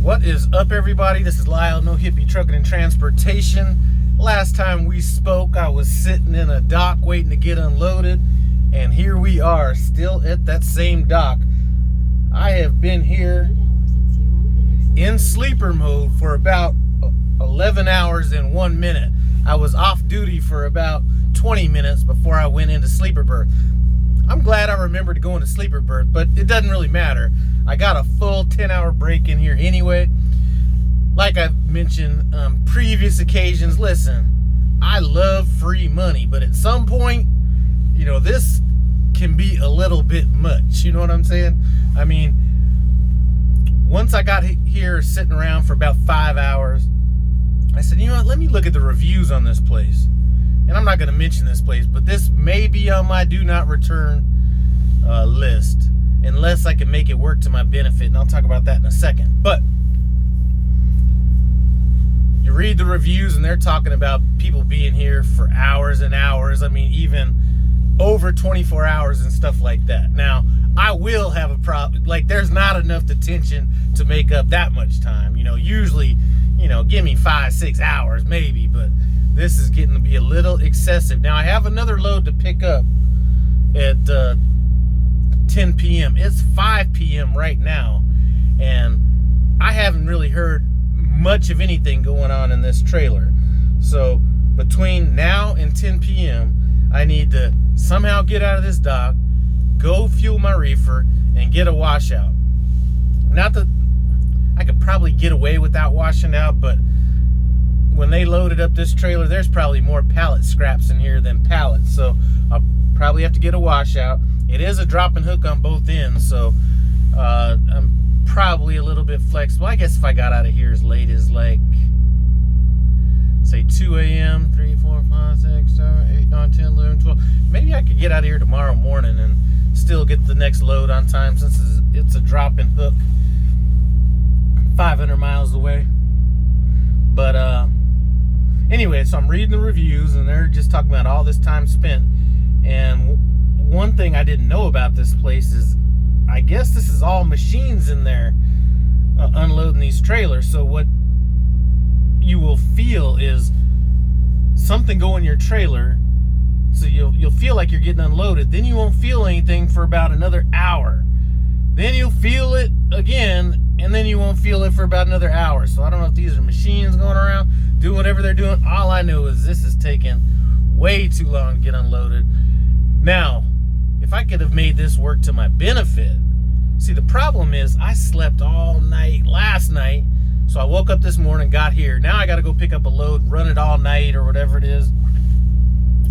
What is up, everybody? This is Lyle, No Hippie Trucking and Transportation. Last time we spoke, I was sitting in a dock waiting to get unloaded, and here we are, still at that same dock. I have been here in sleeper mode for about 11 hours and 1 minute. I was off duty for about 20 minutes before I went into sleeper berth. I'm glad I remembered to go into sleeper berth, but it doesn't really matter. I got a full 10-hour break in here anyway. Like I've mentioned on previous occasions, listen, I love free money, but at some point, you know, this can be a little bit much. You know what I'm saying? I mean, once I got here sitting around for about 5 hours, I said, you know what, let me look at the reviews on this place. And I'm not going to mention this place, but this may be on my do not return list, unless I can make it work to my benefit, and I'll talk about that in a second. But you read the reviews, and they're talking about people being here for hours and hours. I mean, even over 24 hours and stuff like that. Now, I will have a problem. Like, there's not enough detention to make up that much time. You know, usually, you know, give me 5-6 hours maybe, but this is getting to be a little excessive. Now, I have another load to pick up at 10 p.m. It's 5 p.m. right now, and I haven't really heard much of anything going on in this trailer. So between now and 10 p.m., I need to somehow get out of this dock, go fuel my reefer, and get a washout. Not that I could probably get away without washing out, but when they loaded up this trailer, there's probably more pallet scraps in here than pallets, so I'll probably have to get a washout. It is a drop and hook on both ends, so I'm probably a little bit flexible. I guess if I got out of here as late as, like, say 2 a.m., 3, 4, 5, 6, 7, 8, 9, 10, 11, 12, maybe I could get out of here tomorrow morning and still get the next load on time, since it's a drop and hook 500 miles away. But anyway, so I'm reading the reviews, and they're just talking about all this time spent. And one thing I didn't know about this place is, I guess this is all machines in there unloading these trailers. So what you will feel is something go in your trailer, so you'll feel like you're getting unloaded. Then you won't feel anything for about another hour. Then you'll feel it again, and then you won't feel it for about another hour. So I don't know if these are machines going around doing whatever they're doing. All I know is this is taking way too long to get unloaded. Now, if I could have made this work to my benefit, see, the problem is I slept all night last night. So I woke up this morning, got here. Now I got to go pick up a load, run it all night or whatever it is,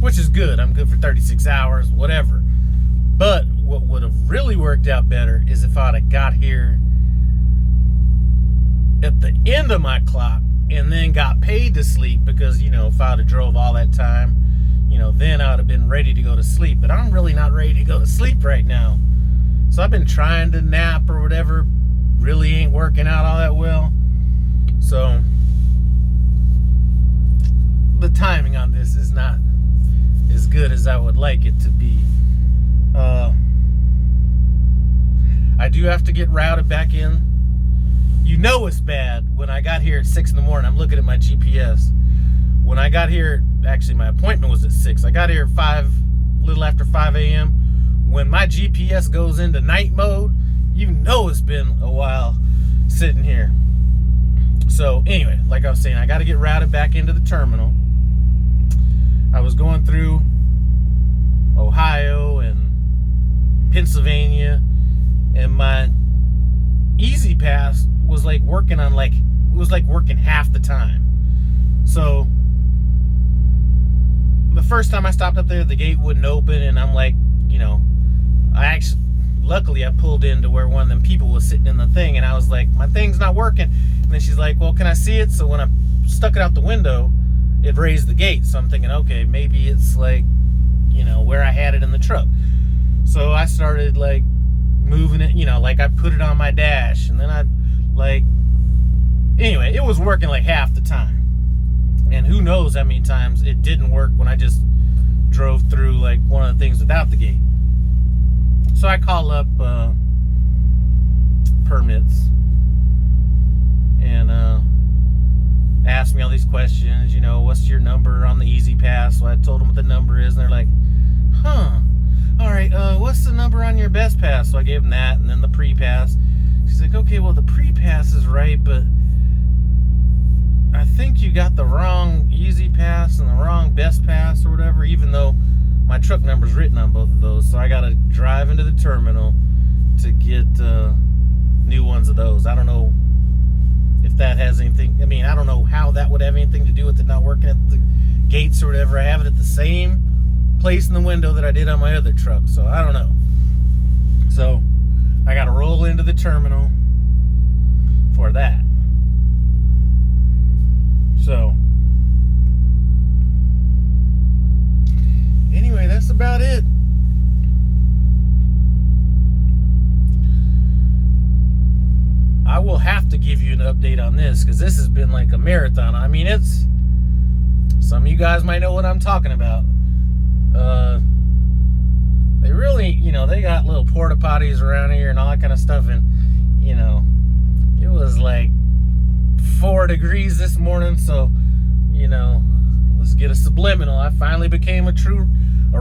which is good. I'm good for 36 hours, whatever. But what would have really worked out better is if I'd have got here at the end of my clock and then got paid to sleep, because, you know, if I'd have drove all that time, you know, then I would have been ready to go to sleep. But I'm really not ready to go to sleep right now. So I've been trying to nap or whatever. Really ain't working out all that well. So the timing on this is not as good as I would like it to be. I do have to get routed back in. You know it's bad when I got here at 6 in the morning. I'm looking at my GPS. When I got here, actually my appointment was at 6. I got here at little after 5 a.m. When my GPS goes into night mode, you know it's been a while sitting here. So anyway, like I was saying, I got to get routed back into the terminal. I was going through Ohio and Pennsylvania, and my Easy Pass was like working on working half the time. So the first time I stopped up there, the gate wouldn't open, and I'm like, you know, luckily I pulled into where one of them people was sitting in the thing, and I was like, my thing's not working. And then she's like, well, can I see it? So when I stuck it out the window, it raised the gate. So I'm thinking, okay, maybe it's like, you know, where I had it in the truck. So I started like moving it, you know, like I put it on my dash, and then anyway, it was working like half the time. And who knows how many times it didn't work when I just drove through like one of the things without the gate. So I call up permits, asked me all these questions, what's your number on the Easy Pass? So I told them what the number is, and they're like, huh, all right, what's the number on your Best Pass? So I gave them that, and then the Pre-Pass. She's like, okay, well, the Pre-Pass is right, but I think you got the wrong Easy Pass and the wrong Best Pass or whatever, even though my truck number's written on both of those. So I got to drive into the terminal to get new ones of those. I don't know if that has anything, I don't know how that would have anything to do with it not working at the gates or whatever. I have it at the same place in the window that I did on my other truck, so I don't know. So I got to roll into the terminal for that. So anyway, that's about it. I will have to give you an update on this because this has been like a marathon. It's, some of you guys might know what I'm talking about. They really, they got little porta potties around here and all that kind of stuff. And, it was like 4 degrees this morning. So, let's get a subliminal. I finally became a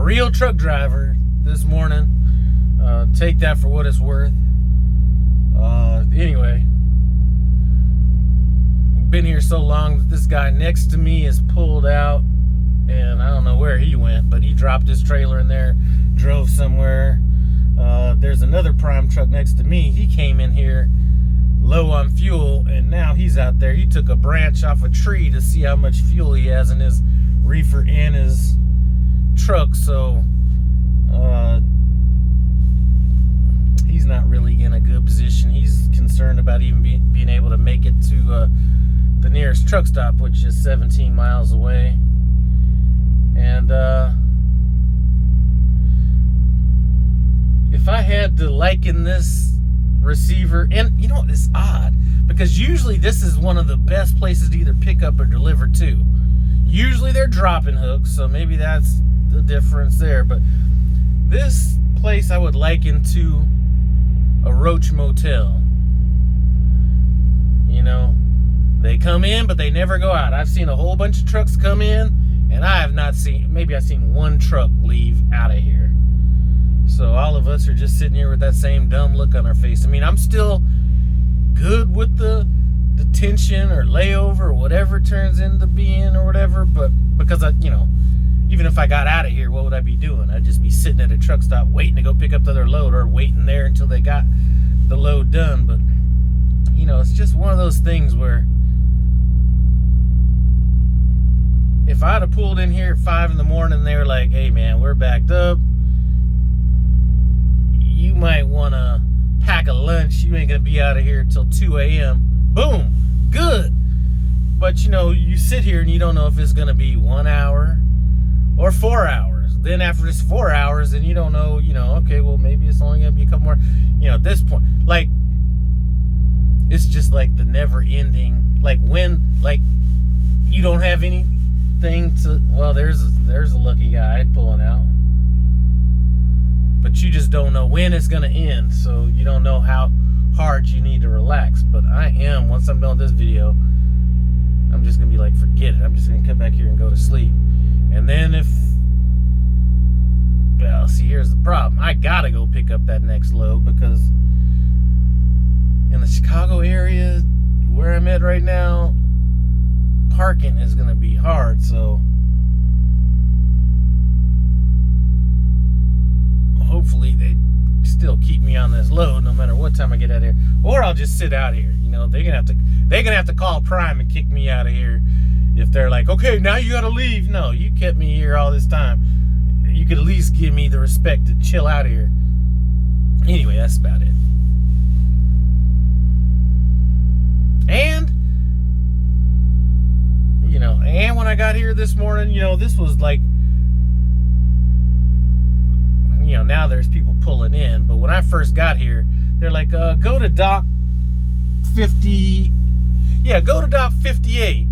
real truck driver this morning. Take that for what it's worth. Anyway, been here so long that this guy next to me is pulled out, and I don't know where he went, but he dropped his trailer in there, drove somewhere. There's another prime truck next to me. He came in here low on fuel, and now he's out there. He took a branch off a tree to see how much fuel he has in his reefer and his truck. So he's not really in a good position. He's concerned about even being able to make it to the nearest truck stop, which is 17 miles away. And if I had to liken this receiver, and you know what, it's odd, because usually this is one of the best places to either pick up or deliver to. Usually they're dropping hooks, so maybe that's the difference there. But this place I would liken to a Roach Motel. They come in, but they never go out. I've seen a whole bunch of trucks come in, and I have not seen, maybe I've seen one truck leave out of here. So all of us are just sitting here with that same dumb look on our face. I'm still good with the detention or layover or whatever it turns into being or whatever, but because even if I got out of here, what would I be doing? I'd just be sitting at a truck stop waiting to go pick up the other load, or waiting there until they got the load done. But it's just one of those things where if I'd have pulled in here at 5 in the morning and they were like, hey man, we're backed up, you might want to pack a lunch, you ain't gonna be out of here till 2 a.m. Boom, good. But you sit here and you don't know if it's gonna be 1 hour or 4 hours. Then after this 4 hours, then you don't know, okay, well maybe it's only gonna be a couple more. At this point, like, it's just like the never ending, like when, like, you don't have anything to, well, there's a lucky guy pulling out. But you just don't know when it's gonna end, so you don't know how hard you need to relax. But once I'm done with this video, I'm just gonna be like, forget it. I'm just gonna come back here and go to sleep. And then see, here's the problem. I gotta go pick up that next load, because in the Chicago area where I'm at right now, parking is gonna be hard. So hopefully they still keep me on this load no matter what time I get out of here, or I'll just sit out here. They're gonna have to call Prime and kick me out of here if they're like, okay, now you gotta leave. No, you kept me here all this time. You could at least give me the respect to chill out here. Anyway, that's about it. And and when I got here this morning, this was like, now there's people pulling in, but when I first got here, they're like, go to dock 50. Yeah, go to dock 58.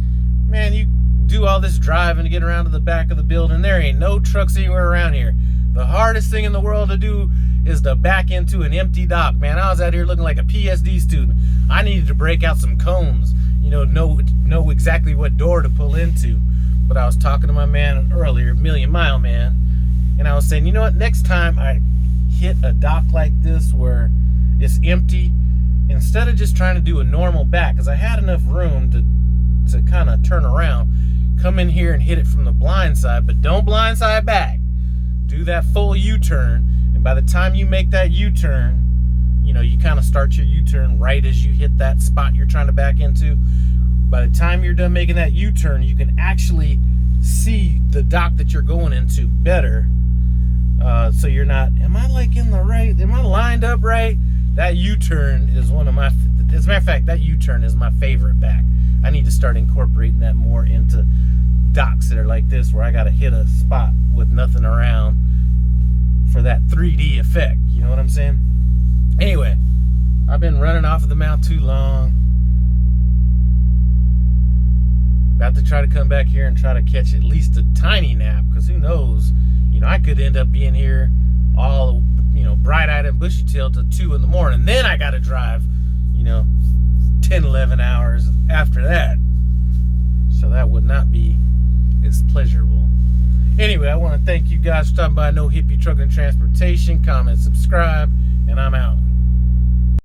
Man, you do all this driving to get around to the back of the building. There ain't no trucks anywhere around here. The hardest thing in the world to do is to back into an empty dock. Man, I was out here looking like a PSD student. I needed to break out some cones, know exactly what door to pull into. But I was talking to my man earlier, Million Mile Man, and I was saying, you know what, next time I hit a dock like this where it's empty, instead of just trying to do a normal back, because I had enough room to kind of turn around, come in here and hit it from the blind side, but don't blind side back. Do that full U-turn, and by the time you make that U-turn, you kind of start your U-turn right as you hit that spot you're trying to back into. By the time you're done making that U-turn, you can actually see the dock that you're going into better. So you're not, am I like in the right, am I lined up right? That U-turn is one of my, as a matter of fact, that U-turn is my favorite back. I need to start incorporating that more into docks that are like this, where I got to hit a spot with nothing around for that 3D effect. You know what I'm saying? Anyway, I've been running off of the mount too long. About to try to come back here and try to catch at least a tiny nap, because who knows, I could end up being here all, bright-eyed and bushy-tailed till 2 in the morning. Then I got to drive, 10, 11 hours after that. So that would not be as pleasurable. Anyway, I want to thank you guys for stopping by No Hippie Trucking and Transportation. Comment, subscribe, and I'm out.